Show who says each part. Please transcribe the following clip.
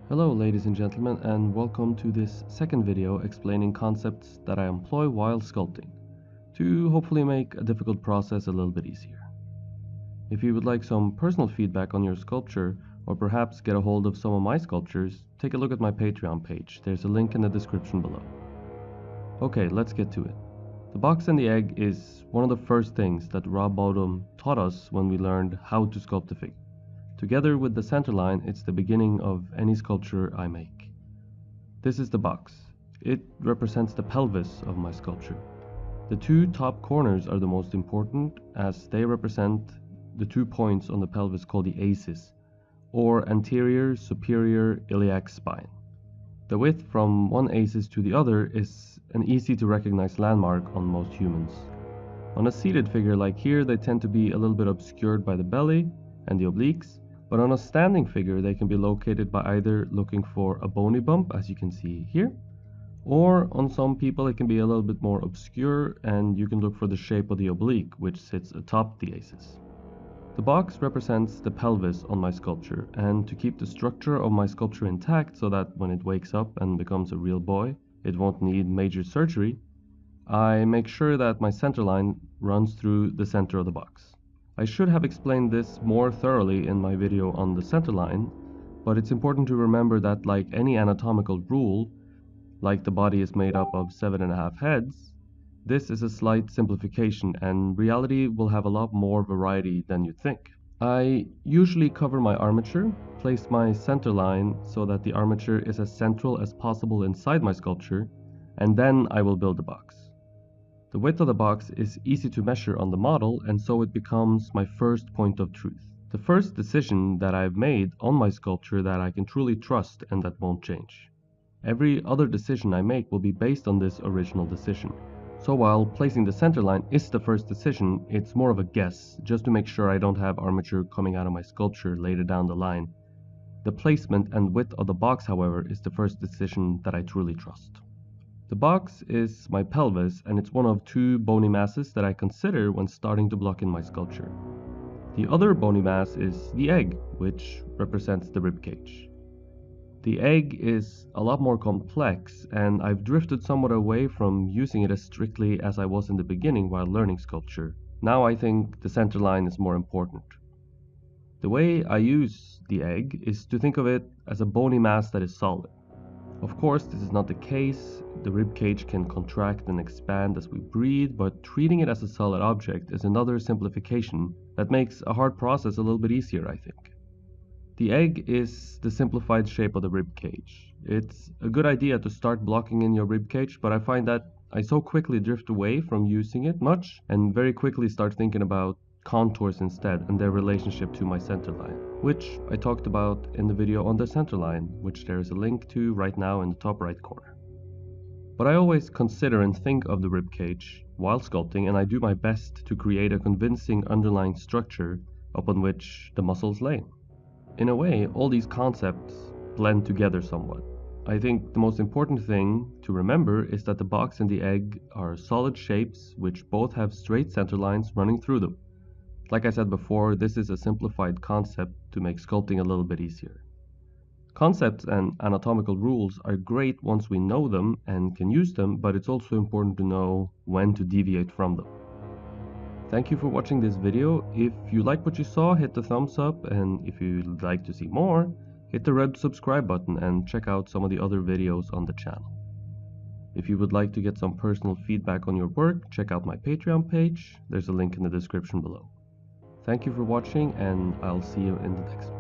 Speaker 1: Hello ladies and gentlemen, and welcome to this second video explaining concepts that I employ while sculpting, to hopefully make a difficult process a little bit easier. If you would like some personal feedback on your sculpture, or perhaps get a hold of some of my sculptures, take a look at my Patreon page. There's a link in the description below. Okay, let's get to it. The box and the egg is one of the first things that Rob Bottom taught us when we learned how to sculpt a figure. Together with the center line, it's the beginning of any sculpture I make. This is the box. It represents the pelvis of my sculpture. The two top corners are the most important, as they represent the 2 points on the pelvis called the aces, or anterior superior iliac spine. The width from one aces to the other is an easy to recognize landmark on most humans. On a seated figure like here, they tend to be a little bit obscured by the belly and the obliques, but on a standing figure they can be located by either looking for a bony bump, as you can see here, or on some people it can be a little bit more obscure and you can look for the shape of the oblique, which sits atop the aces. The box represents the pelvis on my sculpture, and to keep the structure of my sculpture intact so that when it wakes up and becomes a real boy, it won't need major surgery, I make sure that my center line runs through the center of the box. I should have explained this more thoroughly in my video on the center line, but it's important to remember that like any anatomical rule, like the body is made up of 7.5 heads, this is a slight simplification and reality will have a lot more variety than you think. I usually cover my armature, place my center line so that the armature is as central as possible inside my sculpture, and then I will build the box. The width of the box is easy to measure on the model, and so it becomes my first point of truth. The first decision that I've made on my sculpture that I can truly trust and that won't change. Every other decision I make will be based on this original decision. So while placing the center line is the first decision, it's more of a guess, just to make sure I don't have armature coming out of my sculpture later down the line. The placement and width of the box, however, is the first decision that I truly trust. The box is my pelvis, and it's one of 2 bony masses that I consider when starting to block in my sculpture. The other bony mass is the egg, which represents the rib cage. The egg is a lot more complex, and I've drifted somewhat away from using it as strictly as I was in the beginning while learning sculpture. Now I think the center line is more important. The way I use the egg is to think of it as a bony mass that is solid. Of course, this is not the case. The rib cage can contract and expand as we breathe, but treating it as a solid object is another simplification that makes a hard process a little bit easier, I think. The egg is the simplified shape of the rib cage. It's a good idea to start blocking in your rib cage, but I find that I so quickly drift away from using it much and very quickly start thinking about contours instead and their relationship to my center line, which I talked about in the video on the center line, which there is a link to right now in the top right corner. But I always consider and think of the rib cage while sculpting, and I do my best to create a convincing underlying structure upon which the muscles lay. In a way, all these concepts blend together somewhat. I think the most important thing to remember is that the box and the egg are solid shapes which both have straight center lines running through them. Like I said before, this is a simplified concept to make sculpting a little bit easier. Concepts and anatomical rules are great once we know them and can use them, but it's also important to know when to deviate from them. Thank you for watching this video. If you like what you saw, hit the thumbs up, and if you'd like to see more, hit the red subscribe button and check out some of the other videos on the channel. If you would like to get some personal feedback on your work, check out my Patreon page. There's a link in the description below. Thank you for watching, and I'll see you in the next one.